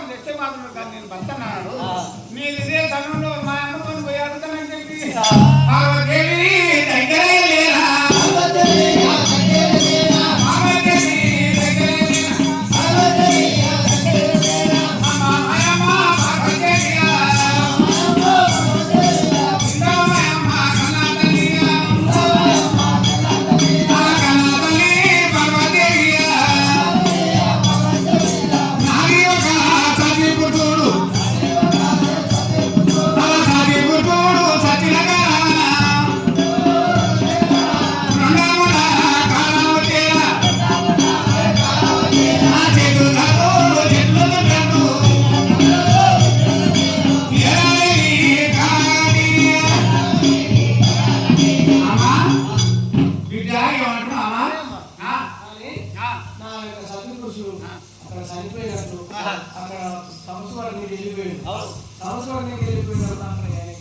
తెచ్చే మాత్రం కానీ నేను బతున్నాడు నీకు ఇదే సమయంలో మా అమ్మని పోయి అడుగుతానని చెప్పి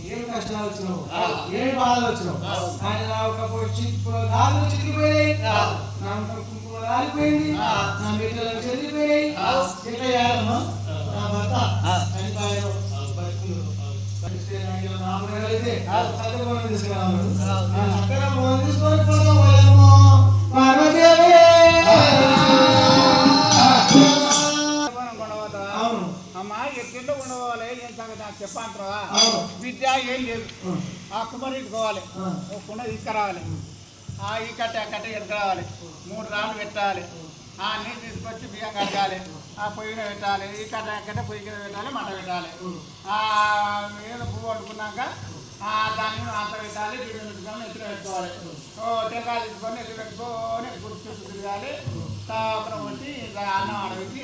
ఏం కష్టాలు వచ్చినావు ఏం బాధలు వచ్చినావు ఆయన గాజులు చితికిపోయినాయి నా కుంకుమ రాలిపోయింది నా బిడ్డలకు చెల్లిపోయినాయి ఎట్లా చేయాలమ్మా నా భర్త చనిపోయారు నామగలిగితే చక్కగా తీసుకురావాలి చక్కగా ఫోన్ తీసుకొని పోదాము పార్వదేవి చెప్పంటారా విద్య ఏం లేదు ఆ కుమ్మరి ఇట్టుకోవాలి ఒక కుండ తీసుకురావాలి ఈ కట్ట ఆ కట్ట ఎట్టుకురావాలి 3 రాళ్ళు పెట్టాలి ఆ నీళ్ళు తీసుకొచ్చి బియ్యం కడగాలి ఆ పొయ్యిన పెట్టాలి ఈ కట్ట కట్ట పొయ్యి కింద పెట్టాలి మంట పెట్టాలి మీద పువ్వు వండుకున్నాక దాన్ని అంత పెట్టాలి బియ్యం పెట్టుకొని ఎత్తున పెట్టుకోవాలి టెంకాయలు తీసుకొని ఎత్తున పెట్టుకొని గుర్తు తిరగాలి తాపన వచ్చి అన్నం ఆడబెట్టి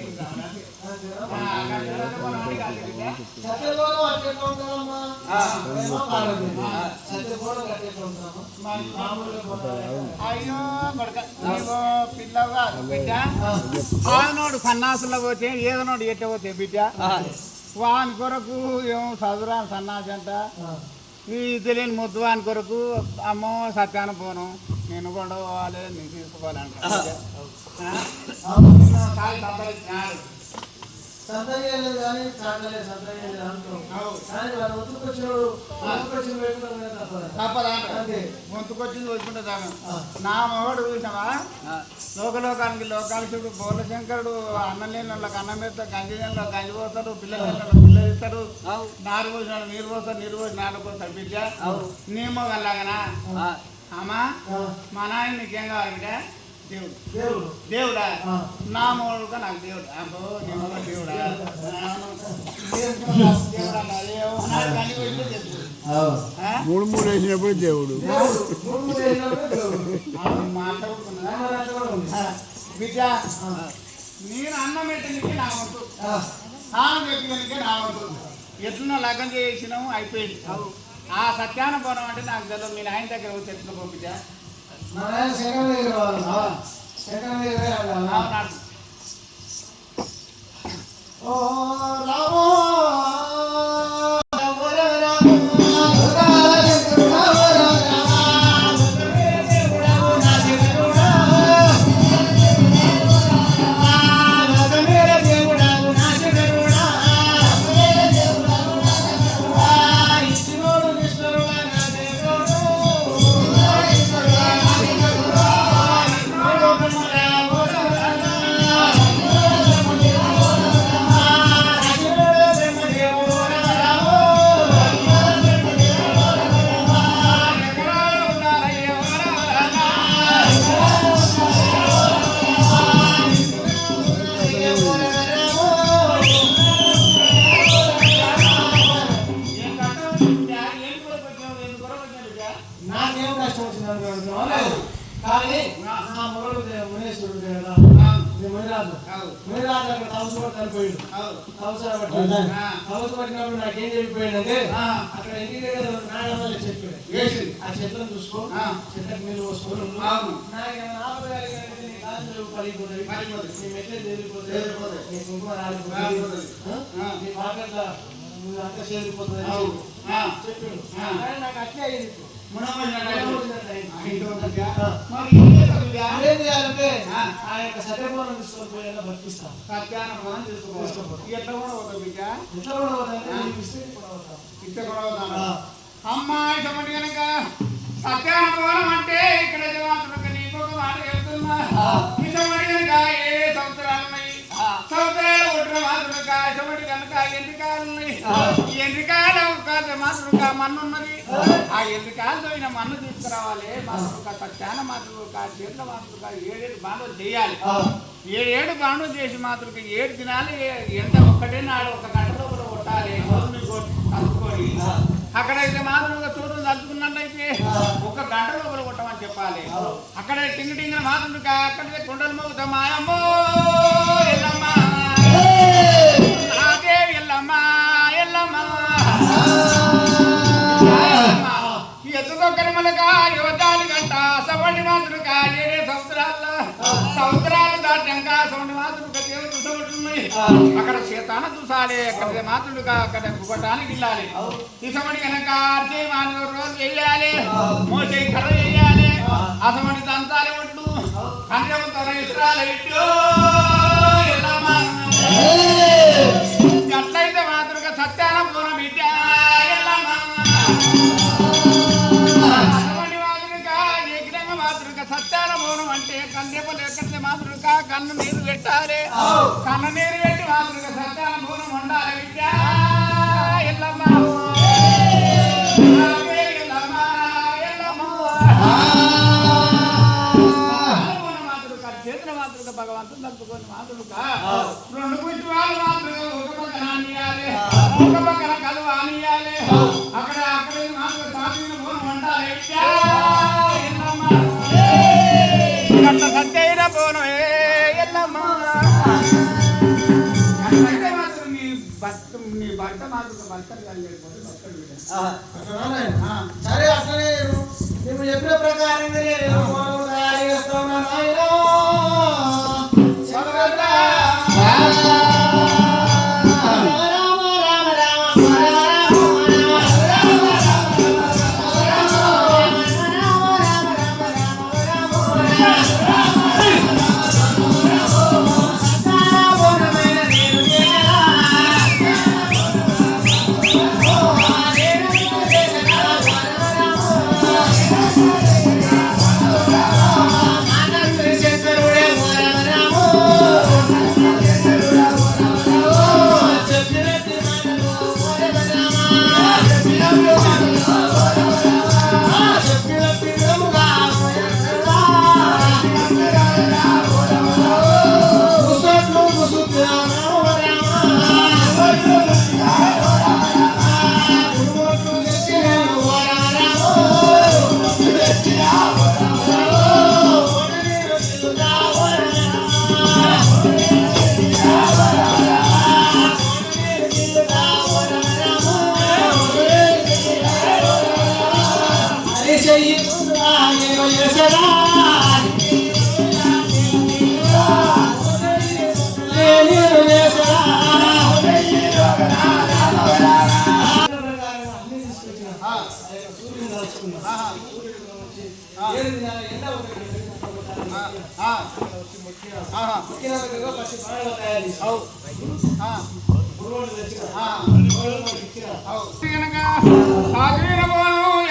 అయ్యో పిల్లగా బిడ్డ వానోడు సన్నాసులో పోతే ఏదోనోడు ఎట్ట పోతే బిడ్డ వాని కొరకు ఏమో చదువురాని సన్నాసి అంట ఈ తెలియని ముద్దు వాని కొరకు అమ్మో సత్యాన పోను నేను కూడా పోవాలి నేను తీసుకోవాలంట గొంతుకొచ్చింది వచ్చుకుంటుందాను నా మగడు చూసావా లోకానికి చూడు బోలశంకరుడు అన్నం లేని వాళ్ళకి అన్నం పెడతాడు గంజి నెలలో గంజి పోతాడు పిల్లలు పిల్లలు ఇస్తాడు నారు పోసినాడు నీరు పోస్తాడు నీరు పోసి నారు పోస్తాడు బిడ్డ నీ మొగలాగనా అమ్మా మా నాయన నీకేం కావాలి బిడ్డ దేవుడు దేవుడా నా మూడుగా నాకు దేవుడు అబ్బో దేవుడా దేవుడా మూడు వేసినప్పుడు దేవుడు బిడ్డ నేను అన్నం పెట్టడానికి నా వంతు స్నానం పెట్టడానికి నా వంతు ఎట్లా లగ్నం చేసినాము అయిపోయింది ఆ సత్యాన పోవడం అంటే నాకు తెలియదు మీ ఆయన దగ్గర వచ్చి ఎట్లా పంపించా నాకేం కష్టం వచ్చింది కానీ నా మొగడు మునేశ్వరుడు కదా మునిరాజు అక్కడ హౌస్ పట్టిపోయాడు హౌస్ పట్టినప్పుడు నాకేం చెప్పిపోయాడంటే అక్కడ ఇంటికి నాయన చెప్పాడు ఆ చెట్లను చూసుకో చెట్లకు నీళ్ళు పోసుకోను నాకు పడిపోతుంది నీ మెట్లే తేలిపోతుంది నీ కుంకుమ రాలిపోతుంది నీ పాకట్ల అంత చేరిపోతుంది చెప్పాడు నాకు అట్లే అయ్యింది ఏం చేయాలంటే ఆ యొక్క సత్యభవనం తీసుకొని పోయి బతికిస్తాం. సత్యానుభవం తీసుకోవాలి. ఎట్లా కూడా ఒక బిడ్డ ఎట్లా కూడా అవుతాయి ఇట్లా కూడా అవుతాను. అమ్మాయి సమటి కనుక సత్యానుభవం అంటే ఇక్కడ జవాబు నీకు ఒక మాట చెప్తున్నా. ఇసమటి కనుక ఏ సంవత్సరాలున్నాయి, సంవత్సరాలు ఒట్టిన మాత్రం ఇసమటి కనుక ఎండ్రికాలున్నాయి. ఎండ్రికాయలు మాత్రం మన్నున్నది. ఆ ఎండ్రికాయలతో మన్ను తీసుకురావాలి. మాత్రం సత్యాన మాత్రం చేతుల మాత్రం 7 బాండలు చేయాలి. 7 బాండలు చేసి మాత్రం 7 దినాలు ఎంత ఒక్కటే నాడు 1 గంటలో కూడా కొట్టాలి. కలుపుకొని అక్కడైతే మాత్రం చూడు తలుచుకున్నట్లయితే 1 గంటలో కూడా కొట్టమని చెప్పాలి. అక్కడ టింగ్ టింగ్ మాత్రం అక్కడే కుండలు మోగుతా మాయమ్మో ఎల్లమ్మ నాదే ఎల్లమ్మ ఎల్లమ్మ ఎత్తుతో కరిమలగా యువతాలు గంట సవడి మాత్రం 7 సంవత్సరాలు దాటాక సవడి మాత్రం చూసబడుతున్నాయి. అక్కడ చేతాన చూసాలి. అక్కడ మాత్రుడుగా అక్కడ గుబ్బటానికి వెళ్ళాలి. ఇసమడి కనుక రోజు వేయాలి. మోసే కర్ర వేయాలి. అసమడి దంతాలి ఒడ్లు కండ్రముతో ఇస్రాలు ఇట్టు అట్లయితే మాత్రుగా సత్యాన పూర్ణ బిడ్డ సత్యాన మౌనం అంటే కన్నెపలు ఎక్కడితే మాత్రుగా కన్ను నీరు పెట్టాలి. కన్ను నీరు పెట్టి మాత్రుగా సత్యాన మౌనం ఉండాలి. విద్య ఎల్లమ్మ మాతృక చేతుల మాతృక భగవంతుని తప్పుకొని మాతృక 2 పుష్పాలు మాతృక ఒక పక్కన అనియాలి, ఒక పక్కన కలువ అనియాలి. అక్కడ మాతృక సాధన మౌనం ఉండాలి. విద్య సత్యైన పోనమే ఎల్లమ్మ అట్లయితే మాత్రం నీ భర్త మాత్రం భర్తలు కలిగిపోతే సరే అట్లనే నువ్వు చెప్పిన ప్రకారంగా తయారు చేస్తాను.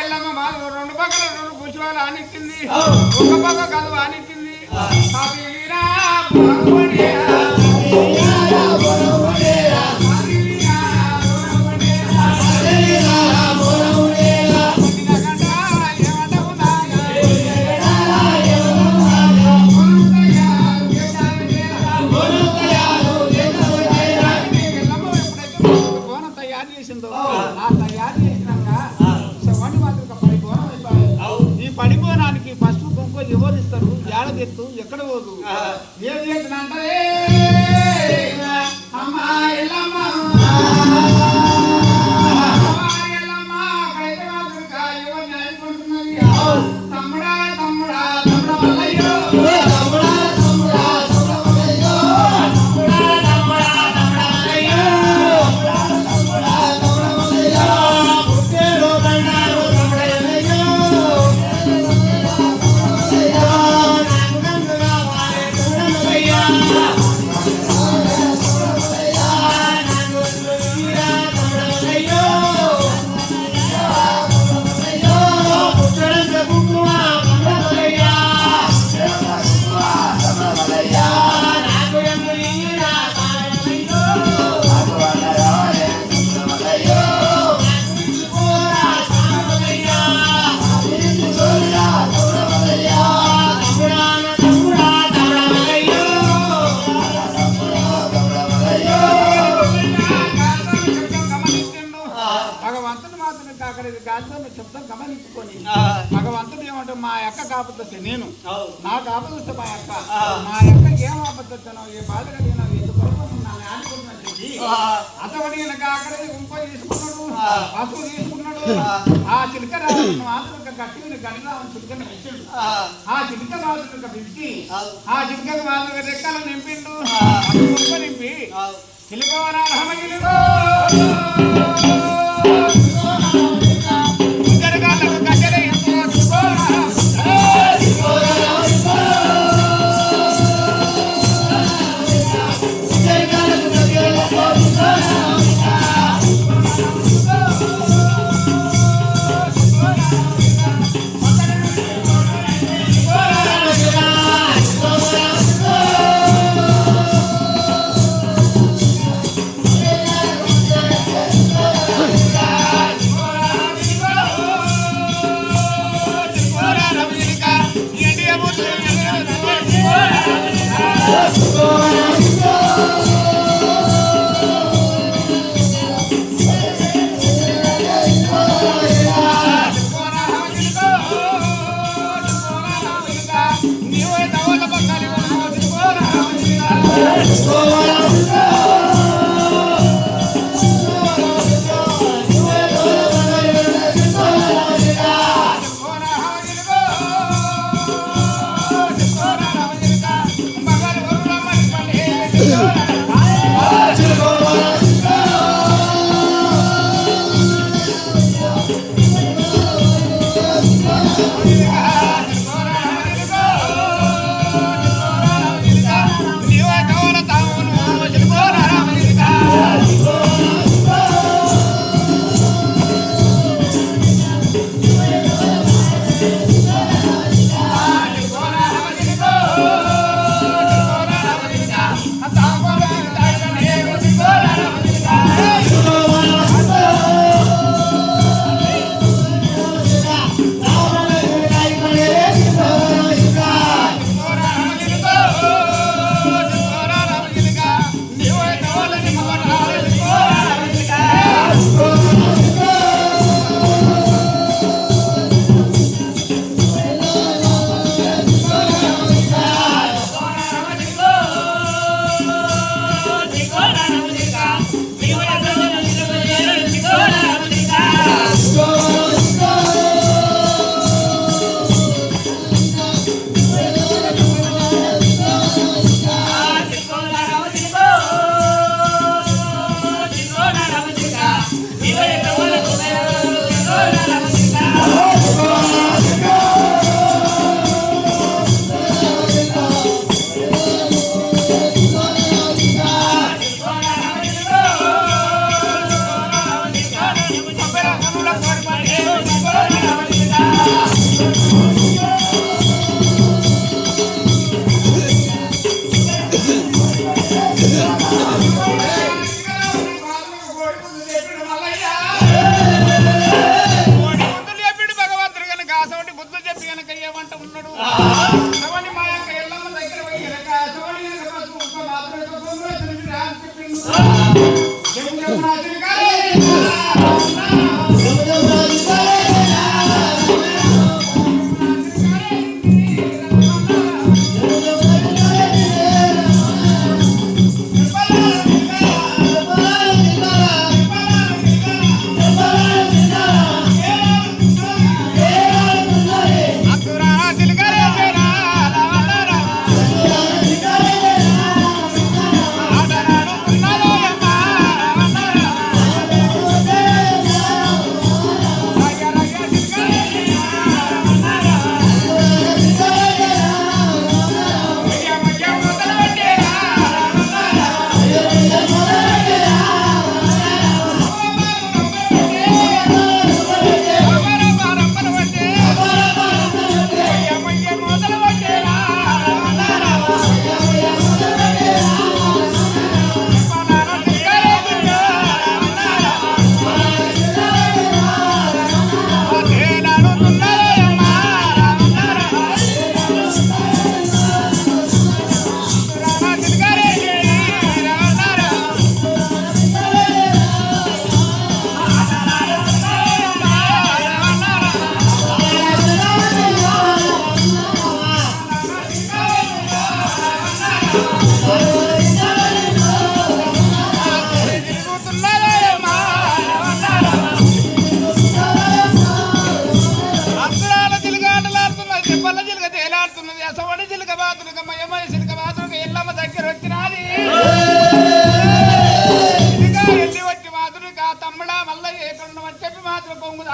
ఎల్లమ్మ బాధ 2 పక్కల 2 పుష్పాలు ఆనిచ్చింది. ఒక పక్క కలువ ఆనిచ్చింది. పడిపోవడానికి పసుపు కుంకుమ ఎవరు ఇస్తారు? ఏడదెత్తు ఎక్కడ పోదు. ఏం చేస్తున్నంటే అమ్మా ఎల్లమ్మ అక్కడైతే మాత్రం ఎవరిని ఆడుకుంటున్నది. తమ్ముడా తమ్ముడా తమ్ముడ వల్లయ్యో కాకర గాలితో శబ్దం గమనించుకొని భగవంతుడు ఏమంటే మా యొక్క కాపుతొస్తే నేను నా కాపుతొస్తే మా యొక్క ఏం ఆపత్తానో ఏ బాధ కలిగినా ఎందుకొరకు నన్ను ఆడుకున్నాను చెప్పి అతడి కాకర ఇంకో తీసుకున్నాడు పసుపు తీసుకున్నాడు ఆ చిలుక రాజు ఆంధ్ర గట్టి గడిరావని చిలుకను పిలిచాడు ఆ చిలుక రాజు పిలిచి ఆ చిలుకకు వాళ్ళు రెక్కలు నింపిండు నింపి చిలుకోరా రమగిలిగో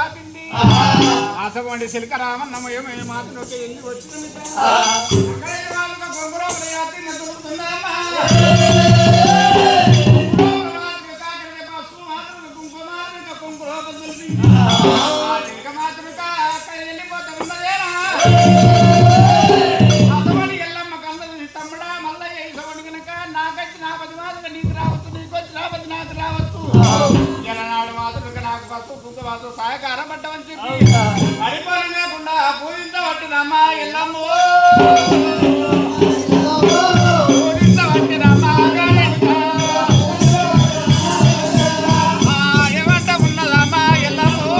పిండి అసవండి సిలిక రామన్నమ్మ ఏమో మాత్రం ఎన్ని వచ్చింది గొంగురాలు యాత్రి దొరుకుతుందమ్మా సహకారం పట్టమని చెప్పి పరిపాలన లేకుండా పూజించబట్టినమ్మా ఎల్లమ్మో పూజించబట్టినమ్మా ఏమంట ఉన్నదమ్మా ఎల్లమ్మో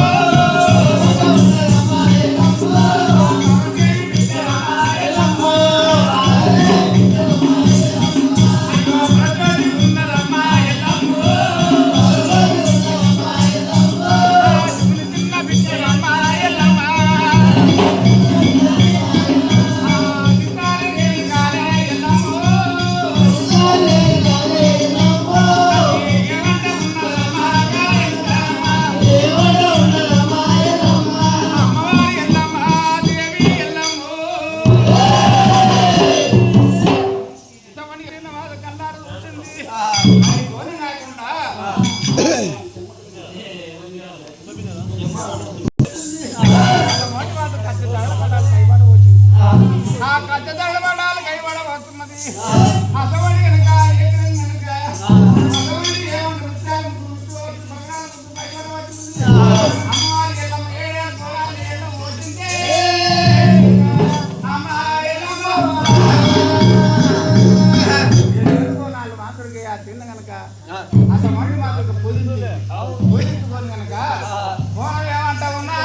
ఏమంటా ఉన్నా